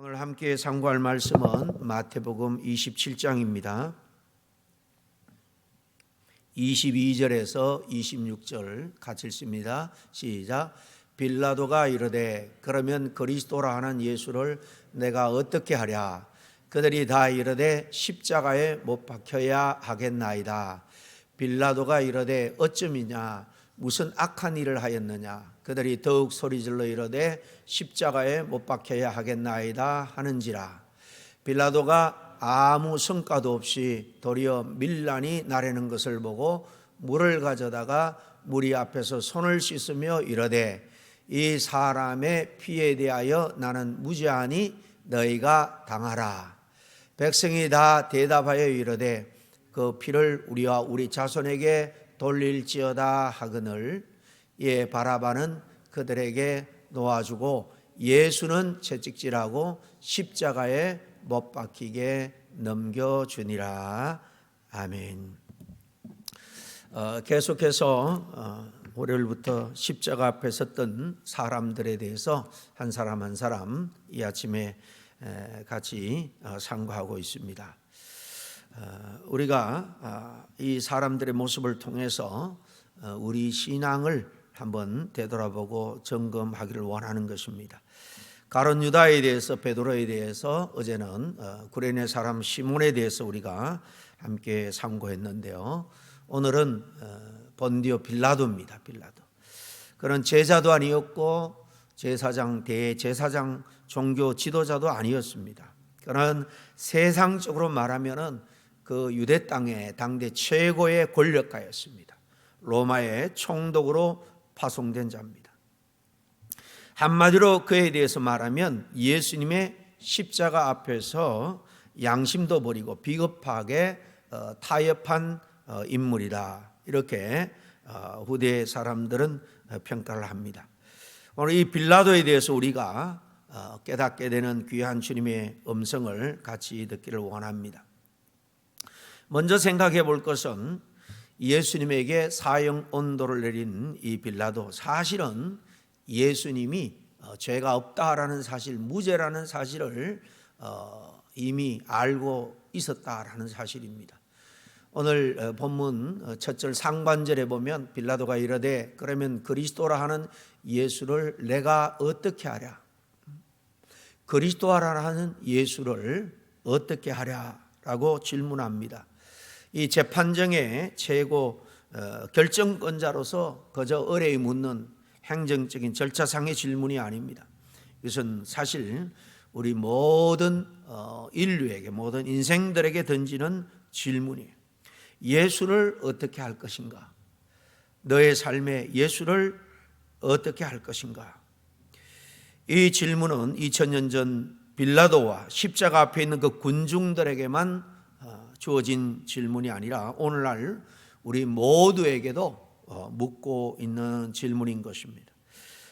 오늘 함께 상고할 말씀은 마태복음 27장입니다. 22절에서 26절 같이 읽습니다. 시작. 빌라도가 이르되 그러면 그리스도라 하는 예수를 내가 어떻게 하랴? 그들이 다 이르되 십자가에 못 박혀야 하겠나이다. 빌라도가 이르되 어찌미냐? 무슨 악한 일을 하였느냐? 그들이 더욱 소리질러 이르되 십자가에 못 박혀야 하겠나이다 하는지라. 빌라도가 아무 성과도 없이 도리어 밀란이 나르는 것을 보고 물을 가져다가 무리 앞에서 손을 씻으며 이르되 이 사람의 피에 대하여 나는 무죄하니 너희가 당하라. 백성이 다 대답하여 이르되 그 피를 우리와 우리 자손에게 돌릴지어다 하거늘. 이에 바라바는 그들에게 놓아주고 예수는 채찍질하고 십자가에 못 박히게 넘겨주니라. 아멘. 계속해서 월요일부터 십자가 앞에 섰던 사람들에 대해서 한 사람 한 사람 이 아침에 같이 상고하고 있습니다. 우리가 이 사람들의 모습을 통해서 우리 신앙을 한번 되돌아보고 점검하기를 원하는 것입니다. 가룟 유다에 대해서, 베드로에 대해서, 어제는 구레네 사람 시몬에 대해서 우리가 함께 상고했는데요. 오늘은 본디오 빌라도입니다. 빌라도. 그는 제자도 아니었고 제사장, 대제사장, 종교 지도자도 아니었습니다. 그는 세상적으로 말하면은 그 유대 땅의 당대 최고의 권력가였습니다. 로마의 총독으로 파송된 자입니다. 한마디로 그에 대해서 말하면 예수님의 십자가 앞에서 양심도 버리고 비겁하게 타협한 인물이다. 이렇게 후대 사람들은 평가를 합니다. 오늘 이 빌라도에 대해서 우리가 깨닫게 되는 귀한 주님의 음성을 같이 듣기를 원합니다. 먼저 생각해 볼 것은 예수님에게 사형 언도를 내린 이 빌라도, 사실은 예수님이 죄가 없다라는 사실, 무죄라는 사실을 이미 알고 있었다라는 사실입니다. 오늘 본문 첫 절 상반절에 보면 빌라도가 이르되 그러면 그리스도라 하는 예수를 내가 어떻게 하랴? 그리스도라 하는 예수를 어떻게 하랴라고 질문합니다. 이 재판정의 최고 결정권자로서 그저 의뢰에 묻는 행정적인 절차상의 질문이 아닙니다. 이것은 사실 우리 모든 인류에게, 모든 인생들에게 던지는 질문이에요. 예수를 어떻게 할 것인가? 너의 삶에 예수를 어떻게 할 것인가? 이 질문은 2000년 전 빌라도와 십자가 앞에 있는 그 군중들에게만 주어진 질문이 아니라 오늘날 우리 모두에게도 묻고 있는 질문인 것입니다.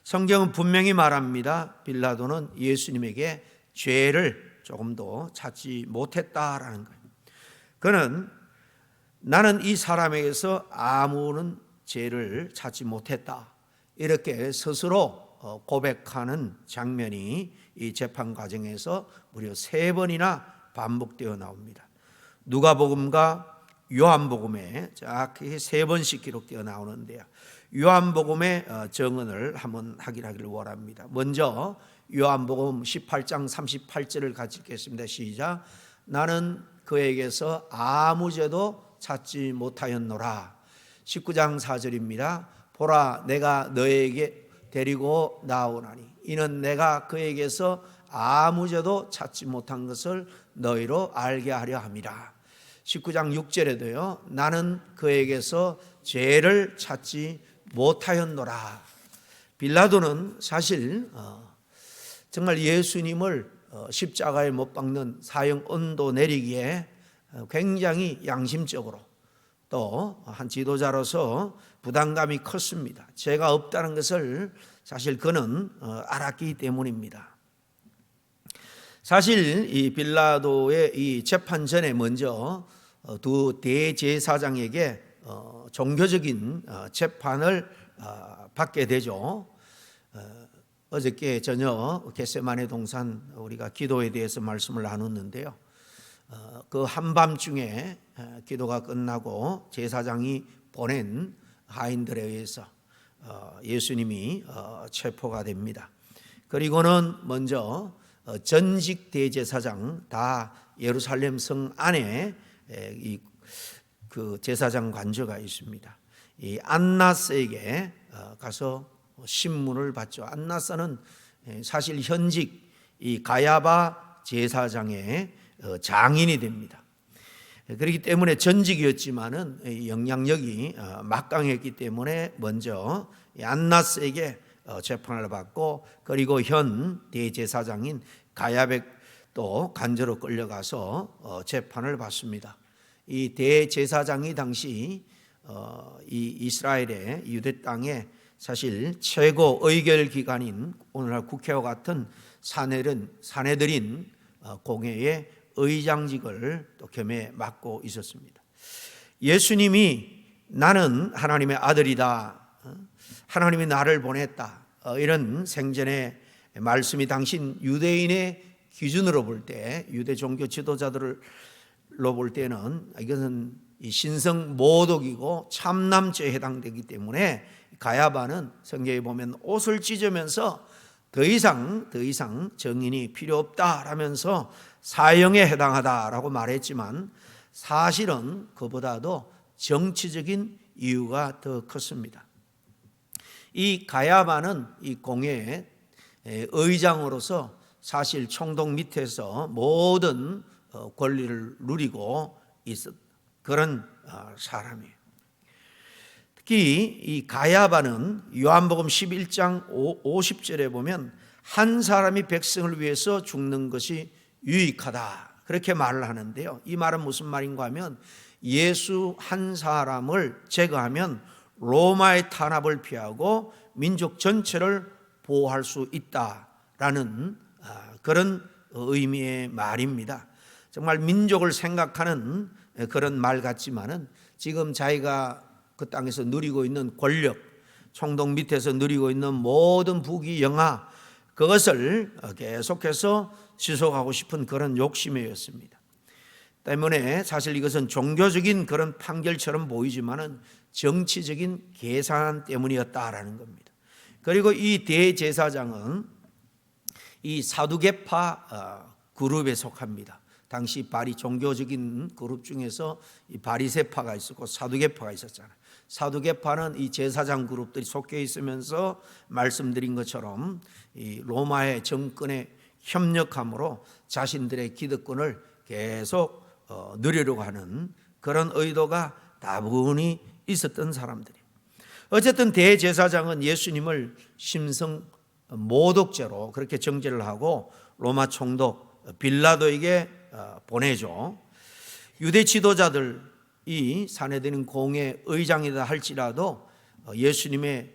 성경은 분명히 말합니다. 빌라도는 예수님에게 죄를 조금도 찾지 못했다라는 거예요. 그는 나는 이 사람에게서 아무런 죄를 찾지 못했다, 이렇게 스스로 고백하는 장면이 이 재판 과정에서 무려 3번이나 반복되어 나옵니다. 누가복음과 요한복음에 정확히 3번씩 기록되어 나오는데요. 요한복음의 정언을 한번 하기를 원합니다. 먼저 요한복음 18장 38절을 같이 읽겠습니다. 시작. 나는 그에게서 아무 죄도 찾지 못하였노라. 19장 4절입니다. 보라, 내가 너에게 데리고 나오나니 이는 내가 그에게서 아무 죄도 찾지 못한 것을 너희로 알게 하려 함이라. 19장 6절에도요. 나는 그에게서 죄를 찾지 못하였노라. 빌라도는 사실 정말 예수님을 십자가에 못 박는 사형 언도 내리기에 굉장히 양심적으로 또 한 지도자로서 부담감이 컸습니다. 죄가 없다는 것을 사실 그는 알았기 때문입니다. 사실 이 빌라도의 이 재판 전에 먼저 두 대제사장에게 종교적인 재판을 받게 되죠. 어저께 저녁 겟세마네 동산 우리가 기도에 대해서 말씀을 나눴는데요. 그 한밤중에 기도가 끝나고 제사장이 보낸 하인들에 의해서 예수님이 체포가 됩니다. 그리고는 먼저 전직 대제사장 다 예루살렘 성 안에 그 제사장 관저가 있습니다. 이 안나스에게 가서 신문을 받죠. 안나스는 사실 현직 이 가야바 제사장의 장인이 됩니다. 그렇기 때문에 전직이었지만은 영향력이 막강했기 때문에 먼저 안나스에게 재판을 받고, 그리고 현 대제사장인 가야백도 간저로 끌려가서 재판을 받습니다. 이 대제사장이 당시 이 이스라엘의 유대 땅에 사실 최고 의결 기관인 오늘날 국회와 같은 사내들인 공회의 의장직을 또 겸해 맡고 있었습니다. 예수님이 나는 하나님의 아들이다, 하나님이 나를 보냈다, 이런 생전의 말씀이 당신 유대인의 기준으로 볼 때, 유대 종교 지도자들로 볼 때는 이것은 신성 모독이고 참남죄에 해당되기 때문에 가야바는 성경에 보면 옷을 찢으면서 더 이상 증인이 필요 없다라면서 사형에 해당하다라고 말했지만, 사실은 그보다도 정치적인 이유가 더 컸습니다. 이 가야바는 이 공회의 의장으로서 사실 총독 밑에서 모든 권리를 누리고 있었 그런 사람이에요. 특히 이 가야바는 요한복음 11장 50절에 보면 한 사람이 백성을 위해서 죽는 것이 유익하다, 그렇게 말을 하는데요. 이 말은 무슨 말인가 하면, 예수 한 사람을 제거하면 로마의 탄압을 피하고 민족 전체를 보호할 수 있다라는 그런 의미의 말입니다. 정말 민족을 생각하는 그런 말 같지만은, 지금 자기가 그 땅에서 누리고 있는 권력, 총독 밑에서 누리고 있는 모든 부귀 영화, 그것을 계속해서 지속하고 싶은 그런 욕심이었습니다. 때문에 사실 이것은 종교적인 그런 판결처럼 보이지만은 정치적인 계산 때문이었다라는 겁니다. 그리고 이 대제사장은 이 사두개파 그룹에 속합니다. 당시 종교적인 그룹 중에서 이 바리새파가 있었고 사두개파가 있었잖아요. 사두개파는 이 제사장 그룹들이 속해 있으면서 말씀드린 것처럼 이 로마의 정권에 협력함으로 자신들의 기득권을 계속 누리려고 하는 그런 의도가 다분히 있었던 사람들이에요. 어쨌든 대제사장은 예수님을 심성 모독죄로 그렇게 정죄를 하고 로마 총독 빌라도에게 보내죠. 유대 지도자들이 사내들인 공회 의장이다 할지라도 예수님의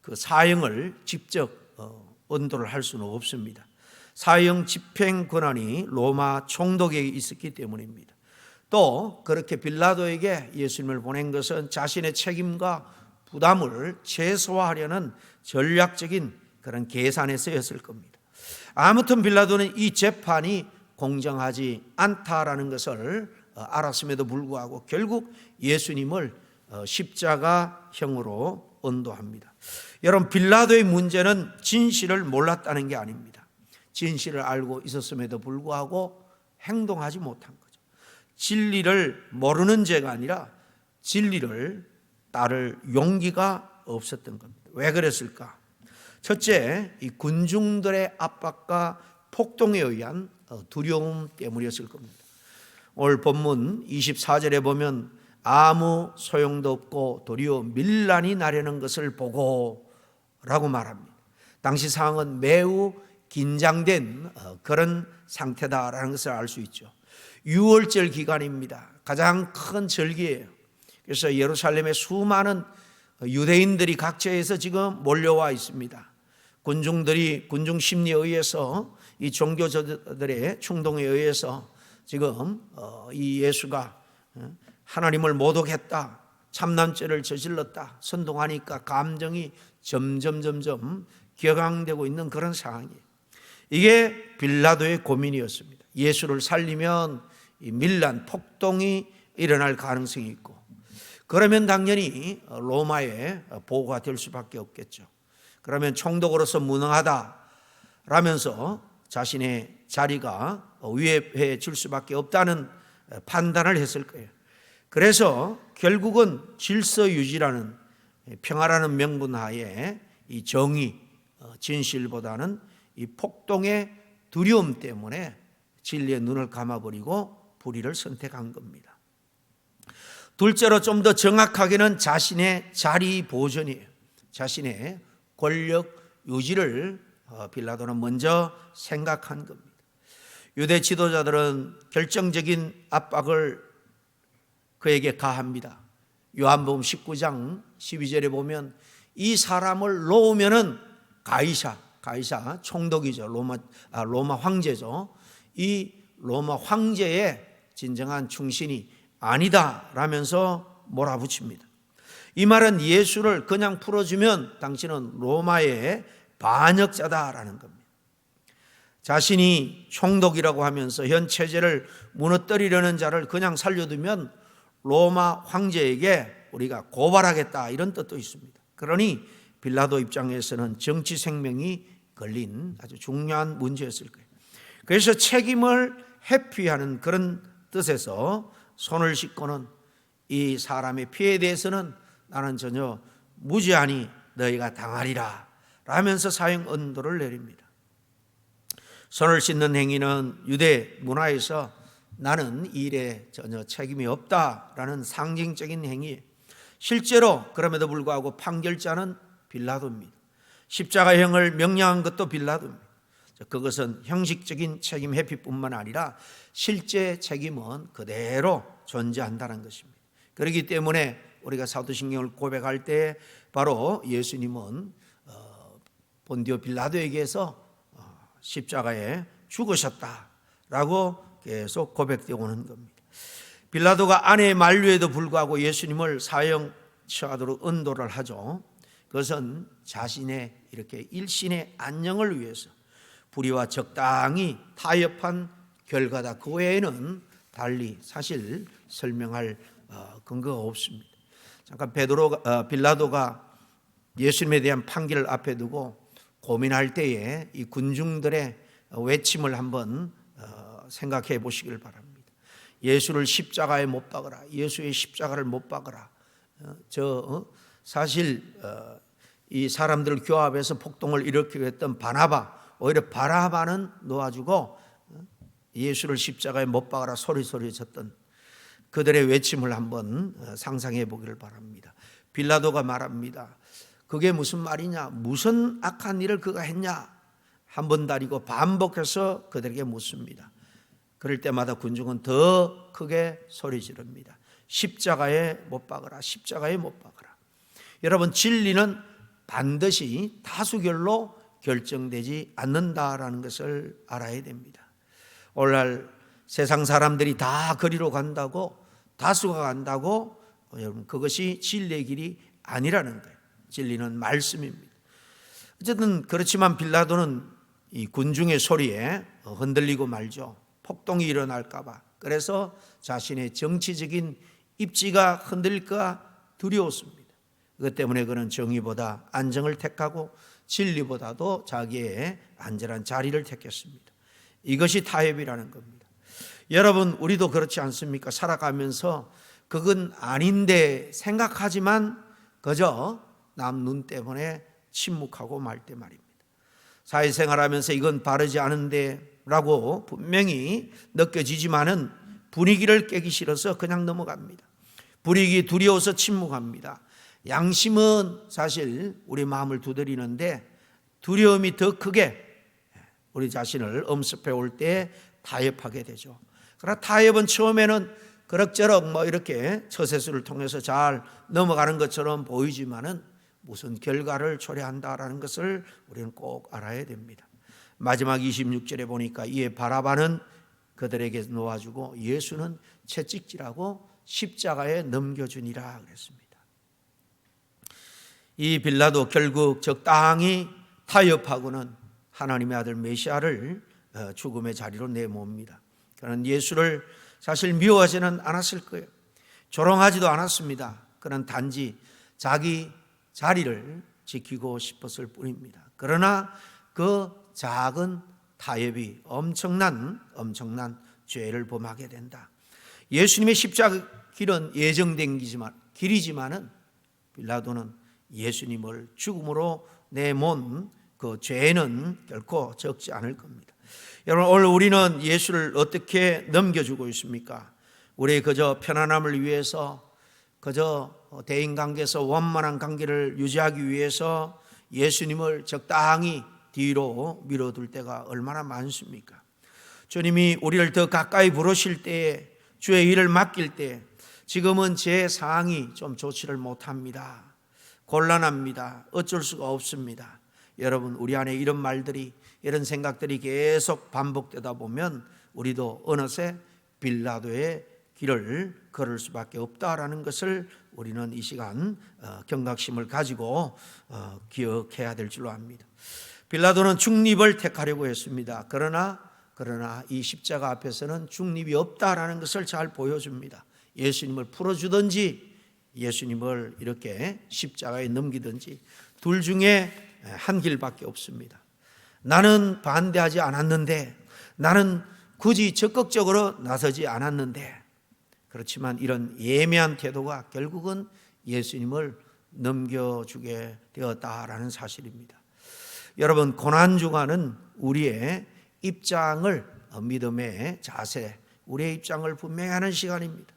그 사형을 직접 언도를 할 수는 없습니다. 사형 집행 권한이 로마 총독에게 있었기 때문입니다. 또 그렇게 빌라도에게 예수님을 보낸 것은 자신의 책임과 부담을 최소화하려는 전략적인 그런 계산에 쓰였을 겁니다. 아무튼 빌라도는 이 재판이 공정하지 않다라는 것을 알았음에도 불구하고 결국 예수님을 십자가형으로 언도합니다. 여러분, 빌라도의 문제는 진실을 몰랐다는 게 아닙니다. 진실을 알고 있었음에도 불구하고 행동하지 못한 거죠. 진리를 모르는 죄가 아니라 진리를 따를 용기가 없었던 겁니다. 왜 그랬을까? 첫째, 이 군중들의 압박과 폭동에 의한 두려움 때문이었을 겁니다. 오늘 본문 24절에 보면 아무 소용도 없고 도리어 밀란이 나려는 것을 보고 라고 말합니다. 당시 상황은 매우 긴장된 그런 상태다라는 것을 알 수 있죠. 6월절 기간입니다. 가장 큰 절기예요. 그래서 예루살렘에 수많은 유대인들이 각처에서 지금 몰려와 있습니다. 군중 심리에 의해서, 이 종교자들의 충동에 의해서 지금 이 예수가 하나님을 모독했다, 참남죄를 저질렀다 선동하니까 감정이 점점 격앙되고 있는 그런 상황이에요. 이게 빌라도의 고민이었습니다. 예수를 살리면 이 밀란, 폭동이 일어날 가능성이 있고, 그러면 당연히 로마의 보호가 될 수밖에 없겠죠. 그러면 총독으로서 무능하다라면서 자신의 자리가 위협해질 수밖에 없다는 판단을 했을 거예요. 그래서 결국은 질서 유지라는, 평화라는 명분 하에 이 정의, 진실보다는 이 폭동의 두려움 때문에 진리의 눈을 감아버리고 불의를 선택한 겁니다. 둘째로 좀 더 정확하게는 자신의 자리 보존이에요. 자신의 권력 유지를 빌라도는 먼저 생각한 겁니다. 유대 지도자들은 결정적인 압박을 그에게 가합니다. 요한복음 19장 12절에 보면 이 사람을 놓으면은 가이사 총독이죠. 로마 황제죠. 이 로마 황제의 진정한 충신이 아니다 라면서 몰아붙입니다. 이 말은 예수를 그냥 풀어주면 당신은 로마의 반역자다라는 겁니다. 자신이 총독이라고 하면서 현 체제를 무너뜨리려는 자를 그냥 살려두면 로마 황제에게 우리가 고발하겠다, 이런 뜻도 있습니다. 그러니 빌라도 입장에서는 정치 생명이 걸린 아주 중요한 문제였을 거예요. 그래서 책임을 회피하는 그런 뜻에서 손을 씻고는 이 사람의 피해에 대해서는 나는 전혀 무죄하니 너희가 당하리라 라면서 사형 언도를 내립니다. 손을 씻는 행위는 유대 문화에서 나는 이 일에 전혀 책임이 없다라는 상징적인 행위, 실제로 그럼에도 불구하고 판결자는 빌라도입니다. 십자가형을 명령한 것도 빌라도입니다. 그것은 형식적인 책임 회피뿐만 아니라 실제 책임은 그대로 존재한다는 것입니다. 그렇기 때문에 우리가 사도신경을 고백할 때 바로 예수님은 본디오 빌라도에게서 십자가에 죽으셨다라고 계속 고백되어 오는 겁니다. 빌라도가 아내의 만류에도 불구하고 예수님을 사형 처하도록 언도를 하죠. 그것은 자신의 이렇게 일신의 안녕을 위해서 불의와 적당히 타협한 결과다. 그 외에는 달리 사실 설명할 근거가 없습니다. 잠깐 빌라도가 예수님에 대한 판결을 앞에 두고 고민할 때에 이 군중들의 외침을 한번 생각해 보시길 바랍니다. 예수를 십자가에 못 박으라. 예수의 십자가를 못 박으라. 사실 이 사람들을 교합해서 폭동을 일으키려 했던 바나바, 오히려 바나바는 놓아주고 예수를 십자가에 못 박아라 소리 쳤던 그들의 외침을 한번 상상해 보기를 바랍니다. 빌라도가 말합니다. 그게 무슨 말이냐? 무슨 악한 일을 그가 했냐? 한 번 다리고 반복해서 그들에게 묻습니다. 그럴 때마다 군중은 더 크게 소리 지릅니다. 십자가에 못 박으라, 십자가에 못 박으라. 여러분, 진리는 반드시 다수결로 결정되지 않는다라는 것을 알아야 됩니다. 오늘날 세상 사람들이 다 거리로 간다고, 다수가 간다고, 여러분 그것이 진리의 길이 아니라는 거예요. 진리는 말씀입니다. 어쨌든 그렇지만 빌라도는 이 군중의 소리에 흔들리고 말죠. 폭동이 일어날까 봐. 그래서 자신의 정치적인 입지가 흔들릴까 두려웠습니다. 그것 때문에 그는 정의보다 안정을 택하고 진리보다도 자기의 안전한 자리를 택했습니다. 이것이 타협이라는 겁니다. 여러분, 우리도 그렇지 않습니까? 살아가면서 그건 아닌데 생각하지만 그저 남 눈 때문에 침묵하고 말 때 말입니다. 사회생활하면서 이건 바르지 않은데 라고 분명히 느껴지지만은 분위기를 깨기 싫어서 그냥 넘어갑니다. 불이익이 두려워서 침묵합니다. 양심은 사실 우리 마음을 두드리는데 두려움이 더 크게 우리 자신을 엄습해 올 때 타협하게 되죠. 그러나 타협은 처음에는 그럭저럭 이렇게 처세술을 통해서 잘 넘어가는 것처럼 보이지만은 무슨 결과를 초래한다라는 것을 우리는 꼭 알아야 됩니다. 마지막 26절에 보니까 이에 바라바는 그들에게 놓아주고 예수는 채찍질하고 십자가에 넘겨주니라 그랬습니다. 이 빌라도 결국 적당히 타협하고는 하나님의 아들 메시아를 죽음의 자리로 내모읍니다. 그는 예수를 사실 미워하지는 않았을 거예요. 조롱하지도 않았습니다. 그는 단지 자기 자리를 지키고 싶었을 뿐입니다. 그러나 그 작은 타협이 엄청난 죄를 범하게 된다. 예수님의 십자가 길은 예정된 길이지만은 빌라도는 예수님을 죽음으로 내몬 그 죄는 결코 적지 않을 겁니다. 여러분, 오늘 우리는 예수를 어떻게 넘겨주고 있습니까? 우리의 그저 편안함을 위해서, 그저 대인관계에서 원만한 관계를 유지하기 위해서 예수님을 적당히 뒤로 밀어둘 때가 얼마나 많습니까? 주님이 우리를 더 가까이 부르실 때에, 주의 일을 맡길 때, 지금은 제 상황이 좀 좋지를 못합니다. 곤란합니다. 어쩔 수가 없습니다. 여러분, 우리 안에 이런 말들이, 이런 생각들이 계속 반복되다 보면 우리도 어느새 빌라도의 길을 걸을 수밖에 없다라는 것을 우리는 이 시간 경각심을 가지고 기억해야 될 줄로 압니다. 빌라도는 중립을 택하려고 했습니다. 그러나 이 십자가 앞에서는 중립이 없다라는 것을 잘 보여줍니다. 예수님을 풀어주든지 예수님을 이렇게 십자가에 넘기든지 둘 중에 한 길밖에 없습니다. 나는 반대하지 않았는데, 나는 굳이 적극적으로 나서지 않았는데, 그렇지만 이런 예매한 태도가 결국은 예수님을 넘겨주게 되었다라는 사실입니다. 여러분, 고난주간은 우리의 입장을, 믿음의 자세, 우리의 입장을 분명히 하는 시간입니다.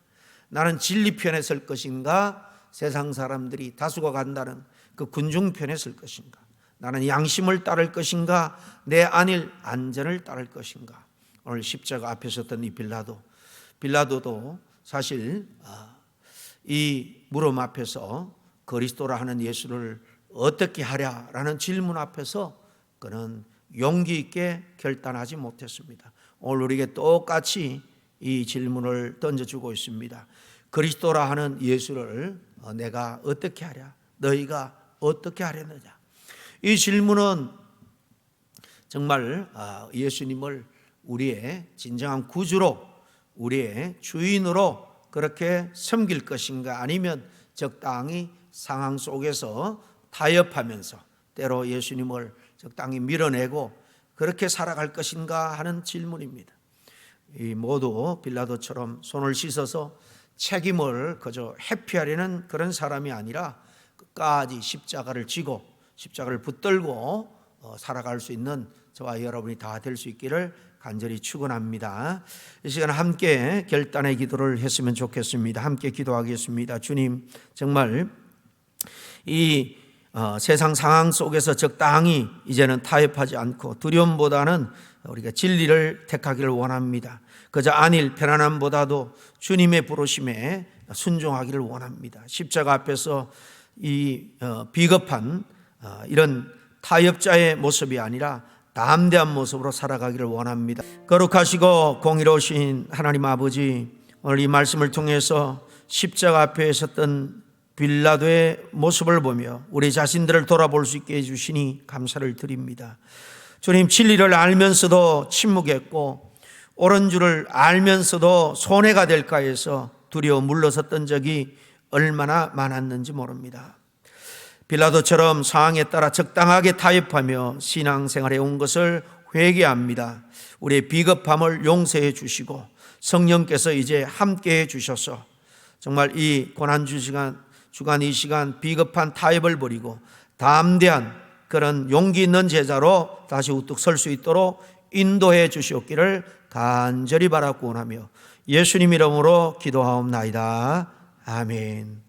나는 진리 편에 설 것인가, 세상 사람들이 다수가 간다는 그 군중 편에 설 것인가, 나는 양심을 따를 것인가, 내 안전을 따를 것인가. 오늘 십자가 앞에 섰던 이 빌라도도 사실 이 물음 앞에서 그리스도라 하는 예수를 어떻게 하랴라는 질문 앞에서 그는 용기 있게 결단하지 못했습니다. 오늘 우리에게 똑같이 이 질문을 던져주고 있습니다. 그리스도라 하는 예수를 내가 어떻게 하랴? 너희가 어떻게 하려느냐? 이 질문은 정말 예수님을 우리의 진정한 구주로, 우리의 주인으로 그렇게 섬길 것인가, 아니면 적당히 상황 속에서 타협하면서 때로 예수님을 적당히 밀어내고 그렇게 살아갈 것인가 하는 질문입니다. 이 모두 빌라도처럼 손을 씻어서 책임을 그저 회피하려는 그런 사람이 아니라 끝까지 십자가를 지고 십자가를 붙들고 살아갈 수 있는 저와 여러분이 다 될 수 있기를 간절히 축원합니다. 이 시간 함께 결단의 기도를 했으면 좋겠습니다. 함께 기도하겠습니다. 주님, 정말 이 세상 상황 속에서 적당히 이제는 타협하지 않고 두려움보다는 우리가 진리를 택하기를 원합니다. 그저 안일 편안함보다도 주님의 부르심에 순종하기를 원합니다. 십자가 앞에서 이 비겁한 이런 타협자의 모습이 아니라 담대한 모습으로 살아가기를 원합니다. 거룩하시고 공의로우신 하나님 아버지, 오늘 이 말씀을 통해서 십자가 앞에 섰던 빌라도의 모습을 보며 우리 자신들을 돌아볼 수 있게 해주시니 감사를 드립니다. 주님, 진리를 알면서도 침묵했고 옳은 줄을 알면서도 손해가 될까 해서 두려워 물러섰던 적이 얼마나 많았는지 모릅니다. 빌라도처럼 상황에 따라 적당하게 타협하며 신앙생활에 온 것을 회개합니다. 우리의 비겁함을 용서해 주시고 성령께서 이제 함께해 주셔서 정말 이 고난주간 이 시간 비겁한 타협을 버리고 담대한 그런 용기 있는 제자로 다시 우뚝 설 수 있도록 인도해 주시옵기를 간절히 바라고 원하며 예수님 이름으로 기도하옵나이다. 아멘.